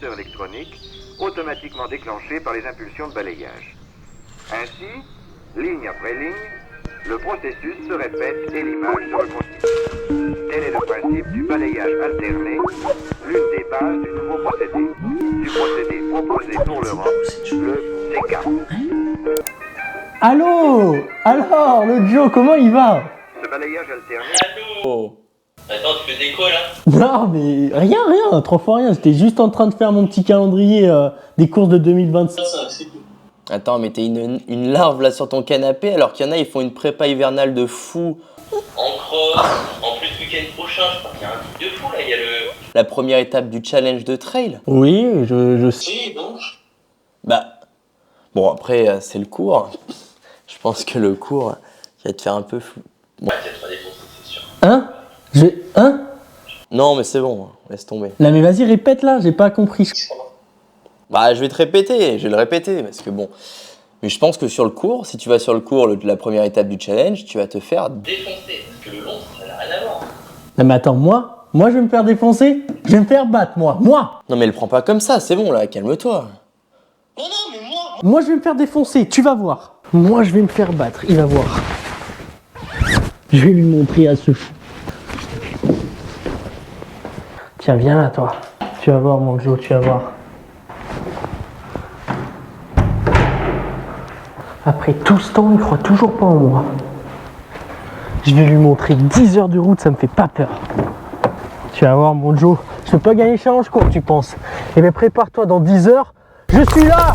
régulateur électronique automatiquement déclenché par les impulsions de balayage. Ainsi, ligne après ligne, le processus se répète et l'image se reconstitue. Tel est le principe du balayage alterné, l'une des bases du nouveau procédé. Du procédé proposé pour l'Europe, le C4. Allô? Alors, le Joe, comment il va? Ce balayage alterné... Oh. Attends, tu fais des quoi là? Non, mais rien, trop fort rien. J'étais juste en train de faire mon petit calendrier des courses de 2026. Attends, mais t'es une larve là sur ton canapé alors qu'il y en a, ils font une prépa hivernale de fou. En cross, en plus week-end prochain, je crois qu'il y a un truc de fou là, il y a la première étape du challenge de trail. Oui, je sais. Si, donc. Bah, bon après, c'est le cours. Je pense que le cours, il va te faire un peu fou. Bon. Ouais, tu vas te défoncer, c'est sûr. Hein? Non, mais c'est bon, laisse tomber. Là, mais vas-y, répète là, j'ai pas compris. Bah, je vais te répéter, je vais le répéter, parce que bon... Mais je pense que sur le cours, si tu vas sur le cours de la première étape du challenge, tu vas te faire défoncer, parce que le long, ça n'a rien à voir. Non mais attends, moi je vais me faire défoncer? Je vais me faire battre, moi. Non mais le prends pas comme ça, c'est bon là, calme-toi. Non, mais Moi, je vais me faire défoncer, tu vas voir. Moi, je vais me faire battre, il va voir. Je vais lui montrer à ce fou. Tiens, viens là, toi. Tu vas voir, mon Joe, tu vas voir. Après tout ce temps, il croit toujours pas en moi. Je vais lui montrer 10 heures de route, ça me fait pas peur. Tu vas voir, mon Joe. Je peux pas gagner challenge court, tu penses? Eh bien, prépare-toi, dans 10 heures, je suis là!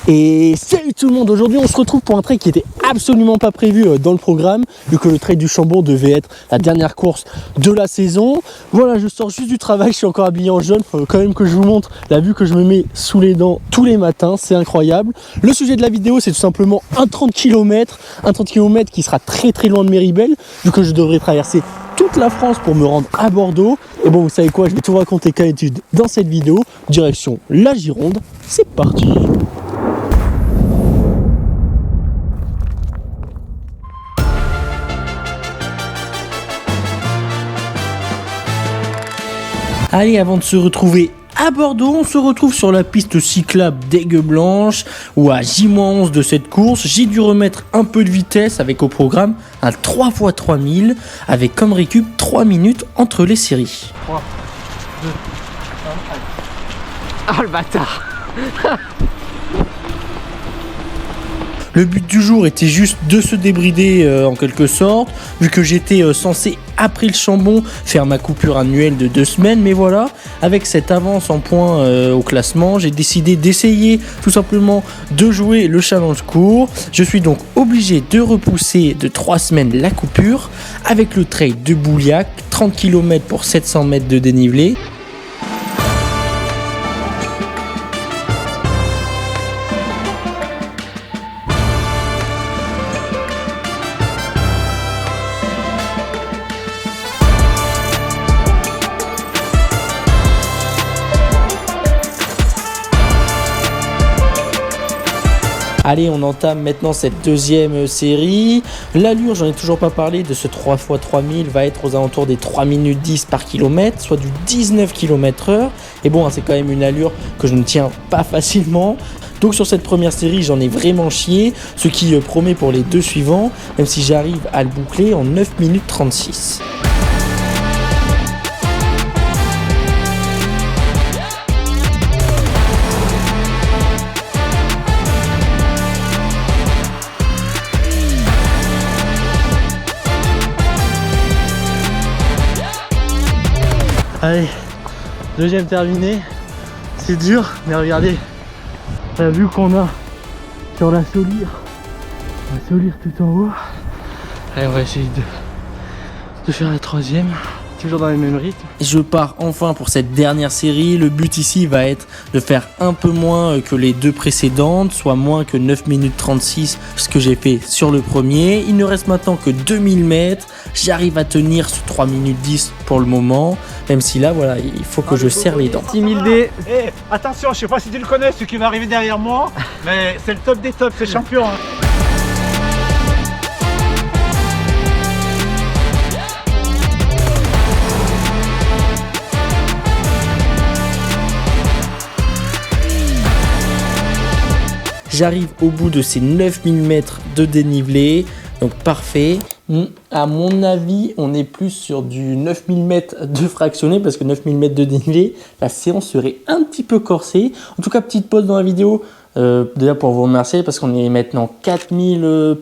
Et salut tout le monde, aujourd'hui on se retrouve pour un trail qui était absolument pas prévu dans le programme, vu que le trail du Chambon devait être la dernière course de la saison. Voilà, je sors juste du travail, je suis encore habillé en jaune, faut quand même que je vous montre la vue que je me mets sous les dents tous les matins, c'est incroyable. Le sujet de la vidéo, c'est tout simplement un 30 km qui sera très loin de Méribel, vu que je devrais traverser toute la France pour me rendre à Bordeaux. Et bon, vous savez quoi, je vais tout raconter qu'à étude dans cette vidéo, direction la Gironde, c'est parti. Allez, avant de se retrouver à Bordeaux, on se retrouve sur la piste cyclable d'Aigues Blanches, où à J-11 de cette course, j'ai dû remettre un peu de vitesse avec au programme un 3x3000, avec comme récup 3 minutes entre les séries. 3, 2, 1, allez. Oh le bâtard. Le but du jour était juste de se débrider en quelque sorte, vu que j'étais censé, après le Chambon, faire ma coupure annuelle de 2 semaines. Mais voilà, avec cette avance en points au classement, j'ai décidé d'essayer tout simplement de jouer le challenge court. Je suis donc obligé de repousser de 3 semaines la coupure, avec le trail de Bouliac, 30 km pour 700 mètres de dénivelé. Allez, on entame maintenant cette deuxième série. L'allure, j'en ai toujours pas parlé, de ce 3x3000 va être aux alentours des 3 minutes 10 par kilomètre, soit du 19 km/h. Et bon, c'est quand même une allure que je ne tiens pas facilement. Donc sur cette première série, j'en ai vraiment chié, ce qui promet pour les deux suivants, même si j'arrive à le boucler en 9 minutes 36. Allez, deuxième terminé, c'est dur, mais regardez la vue qu'on a sur la Solire tout en haut. Allez, on va essayer de faire la troisième, toujours dans les mêmes rythmes. Je pars enfin pour cette dernière série. Le but ici va être de faire un peu moins que les deux précédentes, soit moins que 9 minutes 36, ce que j'ai fait sur le premier. Il ne reste maintenant que 2000 mètres. J'arrive à tenir ce 3 minutes 10 pour le moment, même si là, voilà, il faut que je serre les dents. 6000D. Eh, attention, je sais pas si tu le connais, celui qui va arriver derrière moi, mais c'est le top des tops, c'est champion. Hein. J'arrive au bout de ces 9000 mètres de dénivelé, donc parfait. À mon avis, on est plus sur du 9000 mètres de fractionné parce que 9000 mètres de dénivelé, la séance serait un petit peu corsée. En tout cas, petite pause dans la vidéo, déjà pour vous remercier parce qu'on est maintenant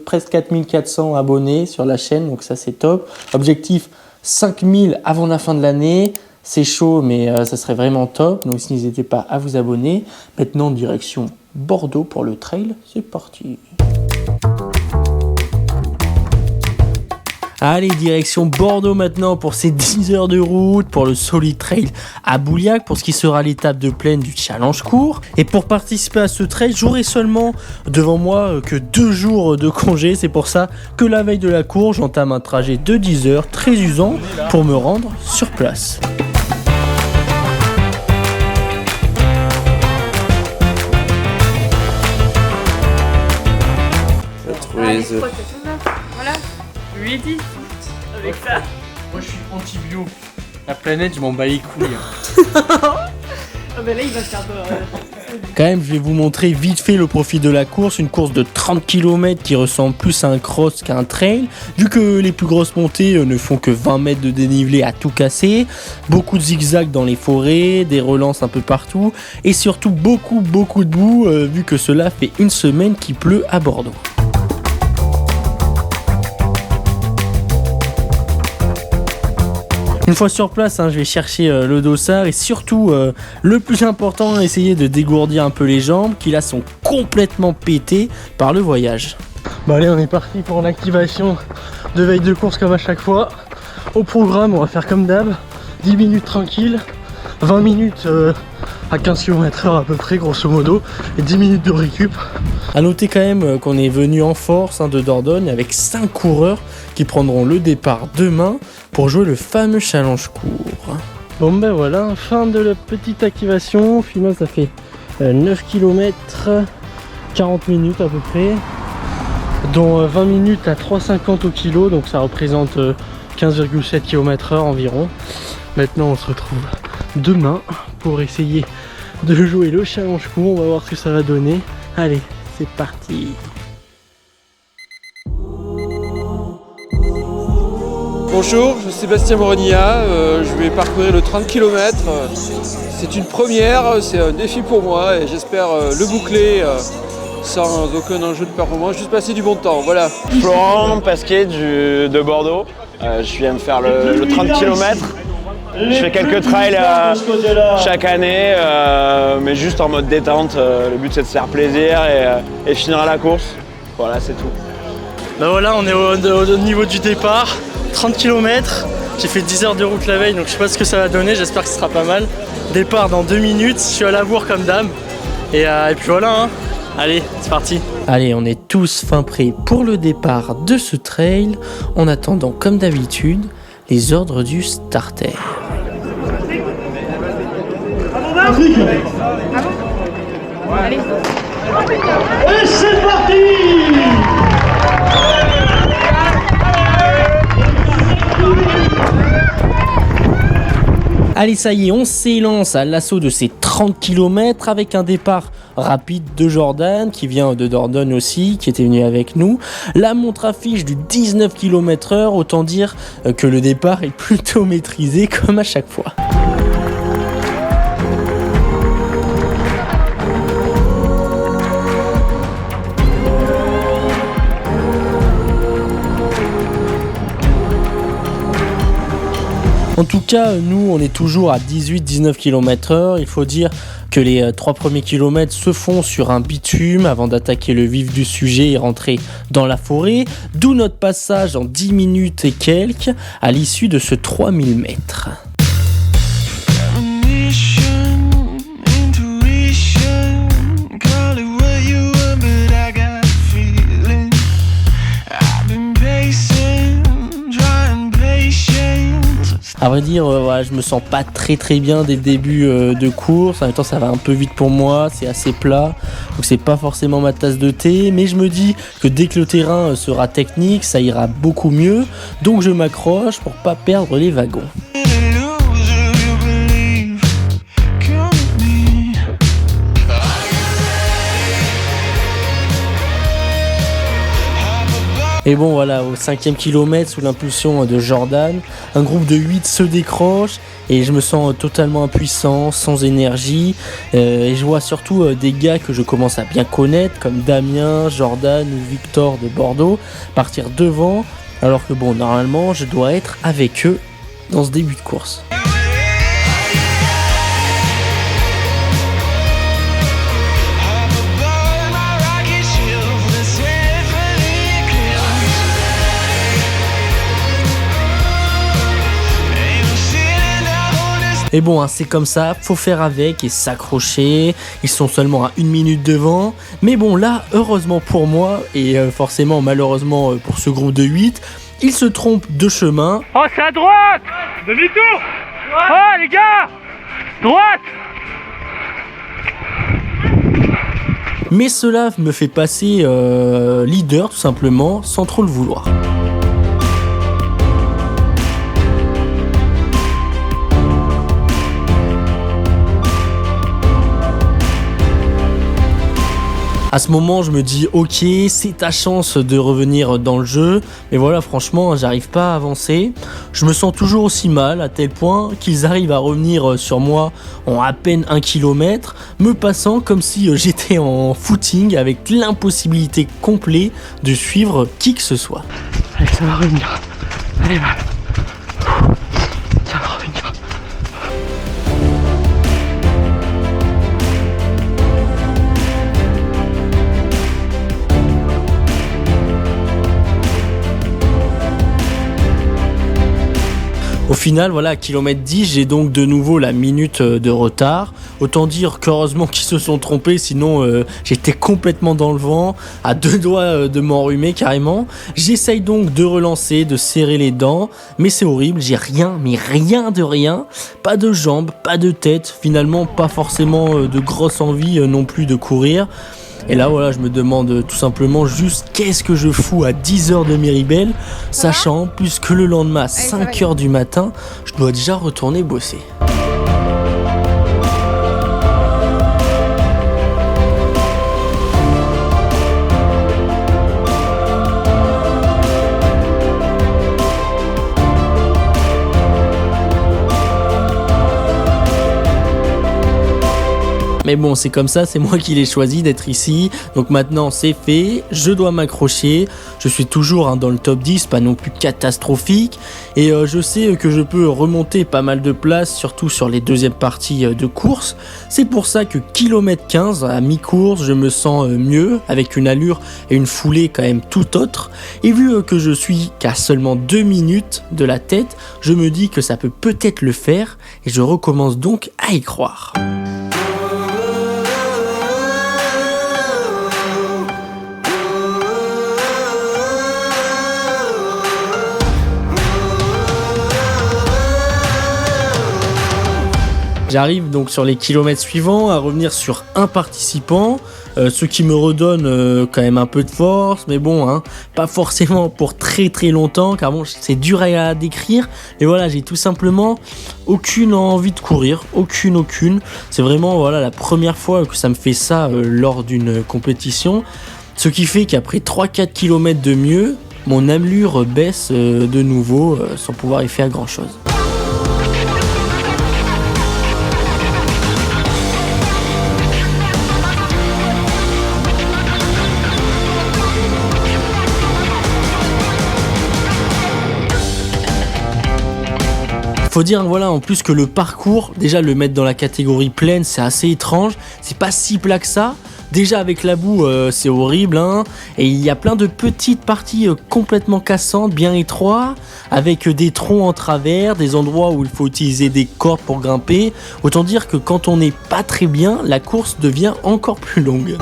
presque 4400 abonnés sur la chaîne, donc ça c'est top. Objectif 5000 avant la fin de l'année. C'est chaud, mais ça serait vraiment top. Donc n'hésitez pas à vous abonner. Maintenant, direction Bordeaux pour le trail. C'est parti. Allez, direction Bordeaux maintenant pour ces 10 heures de route, pour le Solid Trail à Bouliac, pour ce qui sera l'étape de plaine du challenge court. Et pour participer à ce trail, j'aurai seulement devant moi que 2 jours de congé. C'est pour ça que la veille de la course, j'entame un trajet de 10 heures très usant pour me rendre sur place. Voilà, je lui ai dit avec ça. Moi je suis anti-bio. La planète, je m'en bats les couilles. Ah bah là il va faire Quand même, je vais vous montrer vite fait le profil de la course. Une course de 30 km qui ressemble plus à un cross qu'à un trail. Vu que les plus grosses montées ne font que 20 mètres de dénivelé à tout casser. Beaucoup de zigzags dans les forêts, des relances un peu partout. Et surtout beaucoup de boue vu que cela fait une semaine qu'il pleut à Bordeaux. Une fois sur place, je vais chercher le dossard et surtout, le plus important, essayer de dégourdir un peu les jambes qui là sont complètement pétées par le voyage. Bon allez, on est parti pour l'activation de veille de course comme à chaque fois. Au programme, on va faire comme d'hab, 10 minutes tranquille, 20 minutes à 15 km/h à peu près grosso modo et 10 minutes de récup. A noter quand même qu'on est venu en force de Dordogne avec 5 coureurs qui prendront le départ demain pour jouer le fameux challenge court. Bon ben voilà, fin de la petite activation. Finalement ça fait 9 km, 40 minutes à peu près, dont 20 minutes à 3,50 au kilo, donc ça représente 15,7 km/h environ. Maintenant on se retrouve demain pour essayer de jouer le challenge court, on va voir ce que ça va donner. Allez, c'est parti. Bonjour, je suis Sébastien Morenilla, je vais parcourir le 30 km. C'est une première, c'est un défi pour moi et j'espère le boucler sans aucun enjeu de performance, juste passer du bon temps, voilà. Florent Pasquier de Bordeaux, je viens de faire le 30 km. Je fais quelques trails chaque année, mais juste en mode détente. Le but c'est de se faire plaisir et finir à la course. Voilà, c'est tout. Ben voilà, on est au niveau du départ, 30 km. J'ai fait 10 heures de route la veille, donc je sais pas ce que ça va donner, j'espère que ce sera pas mal. Départ dans 2 minutes, je suis à la bourre comme d'hab. Et puis voilà, allez, c'est parti. Allez, on est tous fin prêts pour le départ de ce trail, en attendant comme d'habitude les ordres du starter. Allez. Et c'est parti! Allez, ça y est, on s'élance à l'assaut de ces 30 km avec un départ rapide de Jordan qui vient de Dordogne aussi, qui était venu avec nous. La montre affiche du 19 km/h, autant dire que le départ est plutôt maîtrisé comme à chaque fois. En tout cas, nous, on est toujours à 18-19 km/h. Il faut dire que les 3 premiers kilomètres se font sur un bitume avant d'attaquer le vif du sujet et rentrer dans la forêt. D'où notre passage en 10 minutes et quelques à l'issue de ce 3000 mètres. À vrai dire, voilà, je me sens pas très bien dès le début de course. En même temps, ça va un peu vite pour moi, c'est assez plat, donc c'est pas forcément ma tasse de thé. Mais je me dis que dès que le terrain sera technique, ça ira beaucoup mieux. Donc je m'accroche pour pas perdre les wagons. Et bon voilà, au 5e kilomètre, sous l'impulsion de Jordan, un groupe de 8 se décroche et je me sens totalement impuissant, sans énergie. Et je vois surtout des gars que je commence à bien connaître, comme Damien, Jordan ou Victor de Bordeaux, partir devant, alors que bon, normalement, je dois être avec eux dans ce début de course. Et bon, hein, c'est comme ça, faut faire avec et s'accrocher. Ils sont seulement à 1 minute devant. Mais bon, là, heureusement pour moi, et forcément malheureusement pour ce groupe de 8, ils se trompent de chemin. Oh, c'est à droite! Demi-tour! Oh, les gars! Droite! Mais cela me fait passer leader tout simplement, sans trop le vouloir. À ce moment, je me dis ok, c'est ta chance de revenir dans le jeu, mais voilà, franchement, j'arrive pas à avancer. Je me sens toujours aussi mal, à tel point qu'ils arrivent à revenir sur moi en à peine 1 kilomètre, me passant comme si j'étais en footing avec l'impossibilité complète de suivre qui que ce soit. Allez, ça va revenir. Allez, va. Ça va revenir. Au final, voilà, à kilomètre 10, j'ai donc de nouveau la minute de retard. Autant dire qu'heureusement qu'ils se sont trompés, sinon j'étais complètement dans le vent, à 2 doigts de m'enrhumer carrément. J'essaye donc de relancer, de serrer les dents, mais c'est horrible, j'ai rien, mais rien de rien. Pas de jambes, pas de tête, finalement pas forcément de grosse envie non plus de courir. Et là voilà, je me demande tout simplement juste qu'est-ce que je fous à 10h de Méribel, sachant plus que le lendemain à 5h du matin, je dois déjà retourner bosser. Mais bon, c'est comme ça, c'est moi qui l'ai choisi d'être ici. Donc maintenant, c'est fait, je dois m'accrocher. Je suis toujours dans le top 10, pas non plus catastrophique. Et je sais que je peux remonter pas mal de places, surtout sur les deuxièmes parties de course. C'est pour ça que kilomètre 15, à mi-course, je me sens mieux, avec une allure et une foulée quand même tout autre. Et vu que je suis qu'à seulement 2 minutes de la tête, je me dis que ça peut peut-être le faire. Et je recommence donc à y croire. J'arrive donc sur les kilomètres suivants à revenir sur un participant, ce qui me redonne quand même un peu de force, mais bon, hein, pas forcément pour très très longtemps, car bon, c'est dur à décrire, mais voilà, j'ai tout simplement aucune envie de courir, aucune. C'est vraiment voilà la première fois que ça me fait ça lors d'une compétition, ce qui fait qu'après 3-4 km de mieux, mon allure baisse de nouveau sans pouvoir y faire grand chose. Faut dire voilà en plus que le parcours, déjà le mettre dans la catégorie plaine, c'est assez étrange, c'est pas si plat que ça. Déjà avec la boue c'est horrible hein. Et il y a plein de petites parties complètement cassantes, bien étroites, avec des troncs en travers, des endroits où il faut utiliser des cordes pour grimper. Autant dire que quand on n'est pas très bien, la course devient encore plus longue.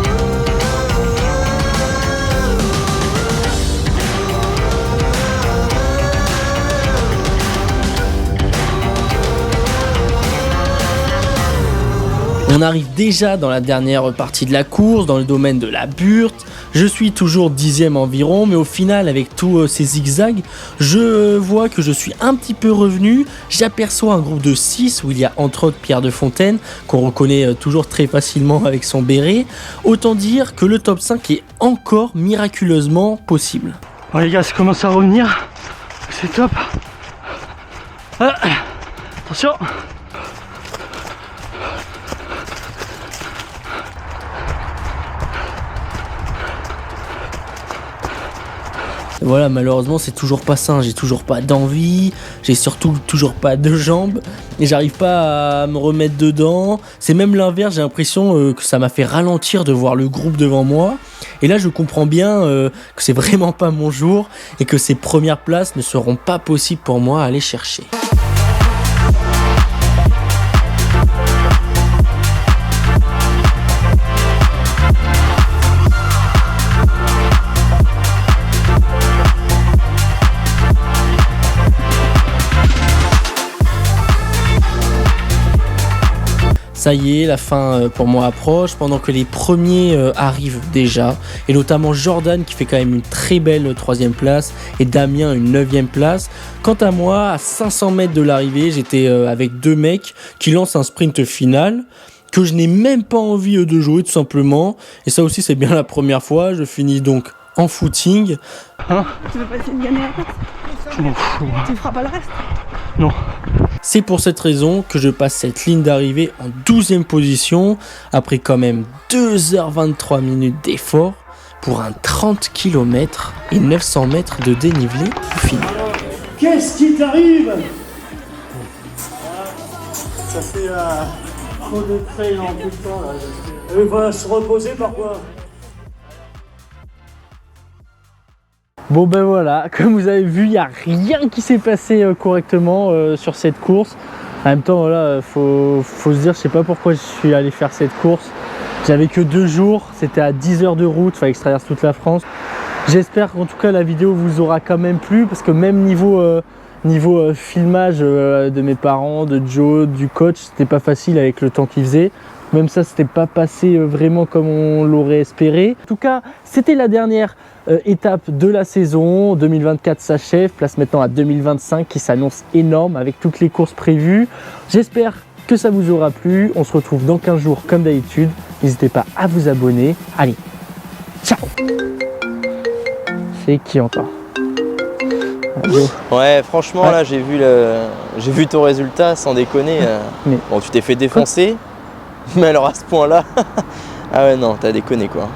On arrive déjà dans la dernière partie de la course, dans le domaine de la Burte. Je suis toujours 10e environ, mais au final, avec tous ces zigzags, je vois que je suis un petit peu revenu. J'aperçois un groupe de 6 où il y a entre autres Pierre de Fontaine, qu'on reconnaît toujours très facilement avec son béret. Autant dire que le top 5 est encore miraculeusement possible. Bon les gars, ça commence à revenir. C'est top. Ah, attention. Voilà, malheureusement c'est toujours pas sain, j'ai toujours pas d'envie, j'ai surtout toujours pas de jambes et j'arrive pas à me remettre dedans. C'est même l'inverse, j'ai l'impression que ça m'a fait ralentir de voir le groupe devant moi. Et là je comprends bien que c'est vraiment pas mon jour et que ces premières places ne seront pas possibles pour moi à aller chercher. Ça y est, la fin pour moi approche, pendant que les premiers arrivent déjà, et notamment Jordan qui fait quand même une très belle 3e place, et Damien une 9e place. Quant à moi, à 500 mètres de l'arrivée, j'étais avec 2 mecs qui lancent un sprint final, que je n'ai même pas envie de jouer tout simplement, et ça aussi c'est bien la première fois. Je finis donc en footing. Tu veux pas essayer de gagner la place? Je m'en fous. Tu feras pas le reste? Non. C'est pour cette raison que je passe cette ligne d'arrivée en 12e position, après quand même 2h23 minutes d'effort pour un 30 km et 900 mètres de dénivelé fini. Qu'est-ce qui t'arrive? Ça fait trop de trail en tout le temps là. Il va se reposer par quoi? Bon ben voilà, comme vous avez vu, il n'y a rien qui s'est passé correctement sur cette course. En même temps, voilà, faut se dire, je sais pas pourquoi je suis allé faire cette course. J'avais que 2 jours, c'était à 10 heures de route, il fallait que je traverse toute la France. J'espère qu'en tout cas la vidéo vous aura quand même plu, parce que même niveau filmage de mes parents, de Joe, du coach, c'était pas facile avec le temps qu'il faisait. Même ça, c'était pas passé vraiment comme on l'aurait espéré. En tout cas, c'était la dernière étape de la saison. 2024 s'achève, place maintenant à 2025 qui s'annonce énorme avec toutes les courses prévues. J'espère que ça vous aura plu. On se retrouve dans 15 jours comme d'habitude. N'hésitez pas à vous abonner. Allez, ciao. C'est qui encore? Ouais, franchement, là, j'ai vu ton résultat, sans déconner. Mais... Bon, tu t'es fait défoncer, mais alors à ce point-là, ah ouais, non, t'as déconné quoi.